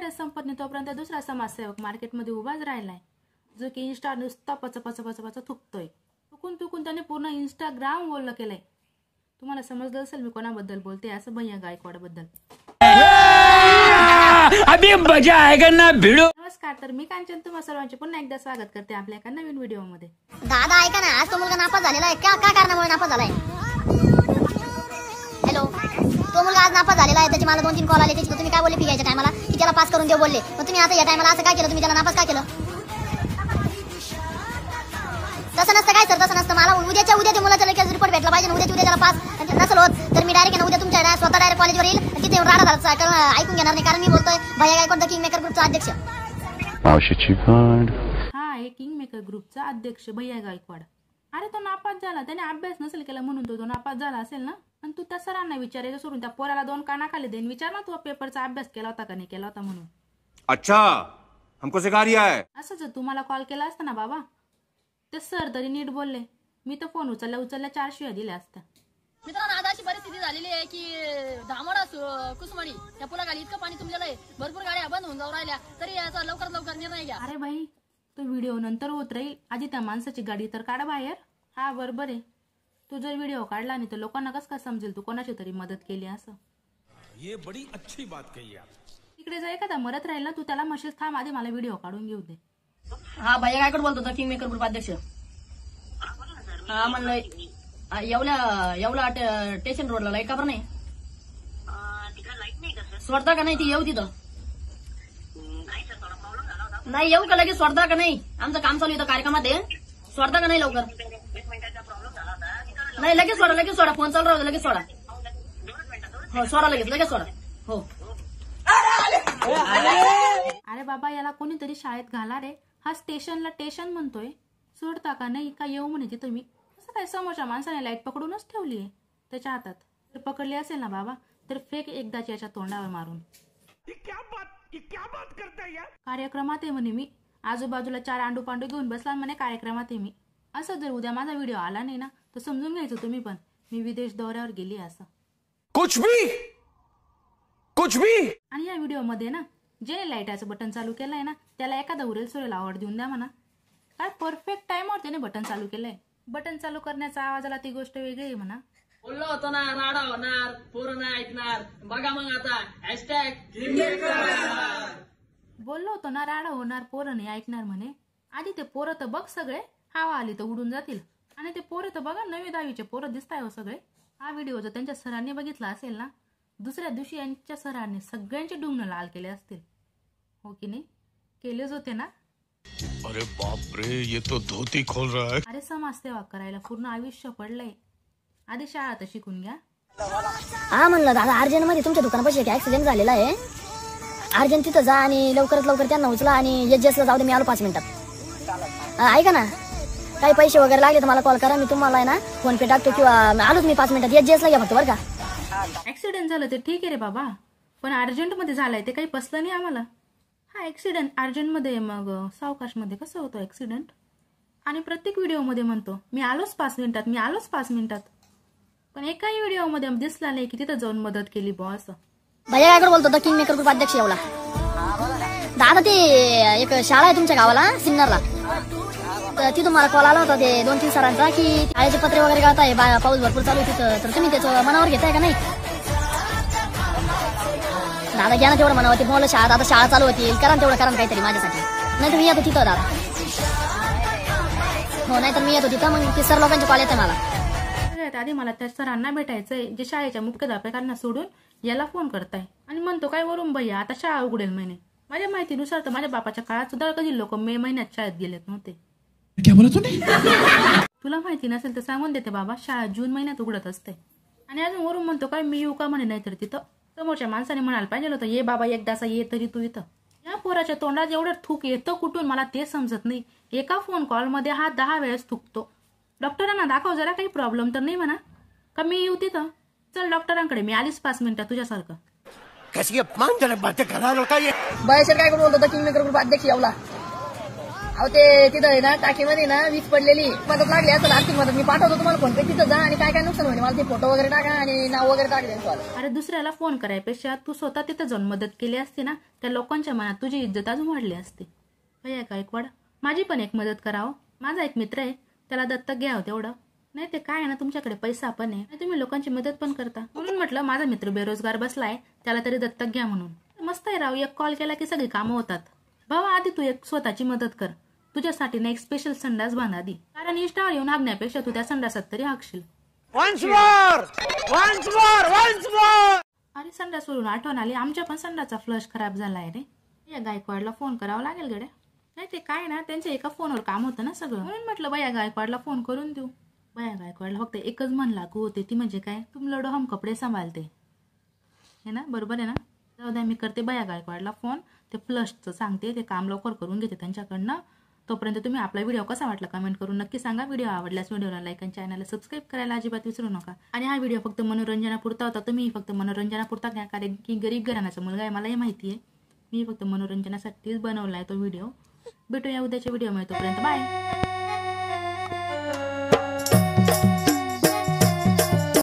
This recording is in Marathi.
व्हायरस संपत नाही तोपर्यंत दुसरा समाजसेवक मार्केटमध्ये उभाच राहिलाय, जो की इन्स्टा नुसता पच थुकतोय. तुकून त्याने पूर्ण इंस्टाग्राम बोललं केलंय. तुम्हाला समजलं असेल मी कोणाबद्दल बोलते, असं भैया गायकवाड बद्दल. अभी मजा आएगा ना भिडो. नमस्कार, तर मी कांचन तुम्हा सर्वांचे पुन्हा एकदा स्वागत करते आपल्या एका नवीन व्हिडिओ मध्ये. दादा ऐका ना, आज तो मुलगा नापास झालेला आहे. काय कारणामुळे नापास झालाय? हॅलो, तो मुलगा आज नापास झालेला आहे. त्याची मला 2-3 कॉल आले. त्याची तुम्ही काय बोलले फिगायच्या टायमाला की त्याला पास करून देऊ बोलले. मग तुम्ही आता या टायमाला असं काय केलं? तुम्ही त्याला नापास का केलं? तसं नसतं काय सर, तसं नसतं. मला उद्या ते मुलाचा लगेच रिपोर्ट भेटला पाहिजे. उद्या त्याला पास नसेल होत तर मी डायरेक्ट उद्या तुमच्या स्वतः डायरेक्ट कॉलेजवर येईल. तिथे येऊन राडा ऐकून घेणार नाही, कारण मी बोलतोय भैया गायकवाड द किंग मेकर ग्रुपचा अध्यक्ष. हा, हे किंग मेकर ग्रुपचा अध्यक्ष भैया गायकवाड. अरे तो नापास झाला, त्याने अभ्यास नसेल केला म्हणून तो नापास झाला असेल ना. पण तू त्या सरांना विचारायचं सोडून त्या पोराला 2 कानाखाली देईन. विचार ना तू पेपरचा अभ्यास केला होता का नाही केला होता म्हणून. अच्छा, हमको सिखा रिया है. असं जर तुम्हाला कॉल केला असता ना बाबा, ते सर तरी नीट बोलले. मी तर फोन उचलल्या 4 शिव्या दिल्या असत्या. मित्रांनो, आज अशी परिस्थिती झालेली आहे की धामोडा कुसुमाडी त्या पुलाखाली इतकं पाणी तुंबलेलं आहे. भरपूर गाड्या बंद होऊन जाऊ राहिल्या. तरी याचा लवकर निर्णय घ्या. अरे भाई, तो व्हिडिओ नंतर होत राहील. आधी त्या माणसाची गाडी तर काढा बाहेर. हा बरोबर आहे. तू जर व्हिडिओ काढला नाही तर लोकांना कसं काय समजेल तू कोणाची तरी मदत केली असं. ये बड़ी अच्छी बात कही आप. तिकडे जर एखादा मरत राहील ना, तू त्याला म्हणशील थांब आधी मला व्हिडिओ काढून घेऊ दे. हा, भैया गायकवाड बोलतो होता, किंग मेकर ग्रुप अध्यक्ष. हा, म्हणलं येवला स्टेशन रोडला लाईट का बरं नाही? सोडता का नाही ती? येऊ तिथं नाही येऊ का? लगेच सोडता का नाही? आमचं काम चालू होतं कार्यक्रमात आहे. सोडता का नाही लवकर? नाही, लगेच सोडा. फोन चालू राहू, लगेच सोडा. हो, सोडा लगेच सोडा. हो. अरे बाबा, याला कोणीतरी शाळेत घाला रे. हा स्टेशनला स्टेशन म्हणतोय. सोडता का नाही का येऊ म्हणे तिथं. मी असं काय, समोरच्या माणसाने लाईट पकडूनच ठेवलीये त्याच्या हातात. तर पकडली असेल ना बाबा तर फेक एकदाच याच्या तोंडावर मारून. क्या बात करता है यार. कार्यक्रमात आहे म्हणे मी. आजूबाजूला 4 आंडू पांडू घेऊन बसला म्हणे कार्यक्रमात आहे मी. असं जर उद्या माझा व्हिडिओ आला नाही ना तर समजून घ्यायचं तुम्ही पण मी विदेश दौऱ्यावर गेली असं. कुछ भी. आणि या व्हिडिओ मध्ये ना जे लाईटाचं बटन चालू केलंय ना त्याला एखादा उरेल सुरेल आवड देऊन द्या म्हणा. काय परफेक्ट टाइमवर त्याने बटन चालू केलंय. बटन चालू करण्याचा आवाजाला ती गोष्ट वेगळी आहे म्हणा. बोललो होतो ना, राडा होणार, पोरं नाही ऐकणार. बघा मग आता बोललो होतो ना, राडा होणार, पोरं नाही ऐकणार म्हणे. आधी ते पोरं तर बघ सगळे, हवा आली तर उडून जातील. आणि ते पोरं तर बघा 9वी-10वीचे पोरं दिसताय हो सगळे. हा व्हिडिओ जर त्यांच्या सरांनी बघितला असेल ना, दुसऱ्या दिवशी यांच्या सरांनी सगळ्यांचे डुंगण लाल केले असतील. हो की नाही? केलेच होते ना. अरे बाप रे, ये तो धोती खोल रहा है. अरे समाजसेवा करायला पूर्ण आयुष्य पडलंय. आधी शाळा तर शिकून घ्या. हा, म्हणलं दादा अर्जंट मध्ये तुमच्या दुकानापाशी एक ऍक्सिडेंट झालेला आहे. अर्जंट तिथं जा आणि लवकरात लवकर त्यांना उचला आणि एसला जाऊ दे. मी आलो 5 मिनिटात. ऐका ना, काही पैसे वगैरे लागले तर मला कॉल करा. मी तुम्हाला आहे ना फोन पे टाकतो किंवा आलोच मी 5 मिनिटात. एसला घ्या फक्त बरं का. ऍक्सिडेंट झालं ते ठीक आहे रे बाबा, पण अर्जंट मध्ये झालाय ते काही पसलं नाही आम्हाला. हा ऍक्सिडेंट अर्जंट मध्ये, मग सावकाश मध्ये कसं होतं ऍक्सिडेंट? आणि प्रत्येक व्हिडिओ मध्ये म्हणतो मी आलोच 5 मिनिटात. पण एकाही व्हिडिओ मध्ये दिसला नाही की तिथं जाऊन मदत केली बॉ असं. भैया गायकवाड बोलतो होता, किंग मेकर ग्रुप अध्यक्ष येवला. दादा ते एक शाळा आहे तुमच्या गावाला सिन्नरला, तर तिथून मला कॉल आला होता ते 2-3 सरांचा की शाळेचे पत्रे वगैरे गळत आहे, पाऊस भरपूर चालू आहे तिथं. तर तुम्ही त्याचं मनावर घेताय का नाही? दादा घ्या ना तेवढं मनावर. ते बोललं शाळा आता शाळा चालू होतील, करा तेवढं काहीतरी माझ्यासाठी. नाही तर मी येतो तिथं दादा. हो, नाही तर मी येतो तिथं. मग ते सर लोकांचे कॉल येते मला. आधी मला त्या सरांना भेटायचंय जे शाळेच्या मुख्याध्यापकांना सोडून याला फोन करताय आणि म्हणतो काय वरून भैया आता शाळा उघडेल महिने. माझ्या माहितीनुसार तर माझ्या बापाच्या काळात सुद्धा कधी लोक मे महिन्यात शाळेत गेलेत नव्हते. तुला माहिती नसेल तर सांगून देते बाबा, शाळा जून महिन्यात उघडत असते. आणि अजून वरून म्हणतो काय मी येऊ का म्हणे. नाही तर तिथं समोरच्या माणसाने म्हणायला पाहिजे होतं ये बाबा एकदाचा ये तरी तू इथं. या पोराच्या तोंडात एवढं थूक येतं कुठून मला ते समजत नाही. एका फोन कॉलमध्ये हा 10 वेळेस थुकतो. डॉक्टरांना दाखव जरा, काही प्रॉब्लेम तर नाही म्हणा. का मी येऊ तिथं? चल डॉक्टरांकडे, मी आलीच 5 मिनिटात तुझ्यासारखं. कैसी अपमानजनक बातें कर रहा है लोग ये. भैया गायकवाड बोलतो होता, किंग मेकर ग्रुप अध्यक्ष येवला. अहो ते तिथं आहे ना टाकीमध्ये ना वीज पडलेली मदत लागली असं आर्थिक मदत मी पाठवतो तुम्हाला फोन पे तिथं जा आणि काय काय नुकसान होईल मला ते फोटो वगैरे टाका आणि नाव वगैरे टाक त्यांचं. अरे दुसऱ्याला फोन करायपेक्षा तू स्वतः तिथं जाऊन मदत केली असती ना त्या लोकांच्या मनात तुझी इज्जत अजून वाढली असती. भैया गायकवाड माझी पण एक मदत करावं. माझा एक मित्र आहे त्याला दत्तक घ्यावं तेवढं. नाही ते काय आहे ना तुमच्याकडे पैसा पण आहे तुम्ही लोकांची मदत पण करता म्हणून म्हटलं माझा मित्र बेरोजगार बसलाय त्याला तरी दत्तक घ्या म्हणून. मस्त आहे राव एक कॉल केला की सगळी कामं होतात. भावा आधी तू एक स्वतःची मदत कर. तुझ्यासाठी ना एक स्पेशल संडास बांध आधी कारण इंस्टावर येऊन हागण्यापेक्षा तू त्या संडासात तरी हागशील. अरे संडासवरून आठवण आली आमच्या पण संडासचा फ्लश खराब झालाय रे. या गायकवाडला फोन करावा लागेल गड्या. नाही ते काय ना त्यांच्या एका फोनवर काम होतं ना सगळं म्हणून म्हटलं बया गायकवाडला फोन करून देऊ. बया गायकवाडला फक्त एकच मन लागू होते ती म्हणजे काय तुम लडो हम कपडे सांभाळते हे ना बरोबर आहे ना. जाऊ द्या मी करते बया गायकवाडला फोन ते फ्लशचं सांगते ते काम लवकर करून घेते त्यांच्याकडनं. तोपर्यंत तुम्ही आपला व्हिडिओ कसा वाटला कमेंट करून नक्की सांगा. व्हिडिओ आवडल्यास व्हिडिओला लाईक आणि चॅनलला सबस्क्राईब करायला अजिबात विसरू नका. आणि हा व्हिडिओ फक्त मनोरंजनापुरता होता तुम्ही फक्त मनोरंजनापुरता घ्या कारण की गरीब घराण्याचा मुलगा आहे मलाही माहिती आहे. मी फक्त मनोरंजनासाठीच बनवला आहे तो व्हिडिओ. भेटूया उद्याच्या व्हिडिओ तोपर्यंत बाय.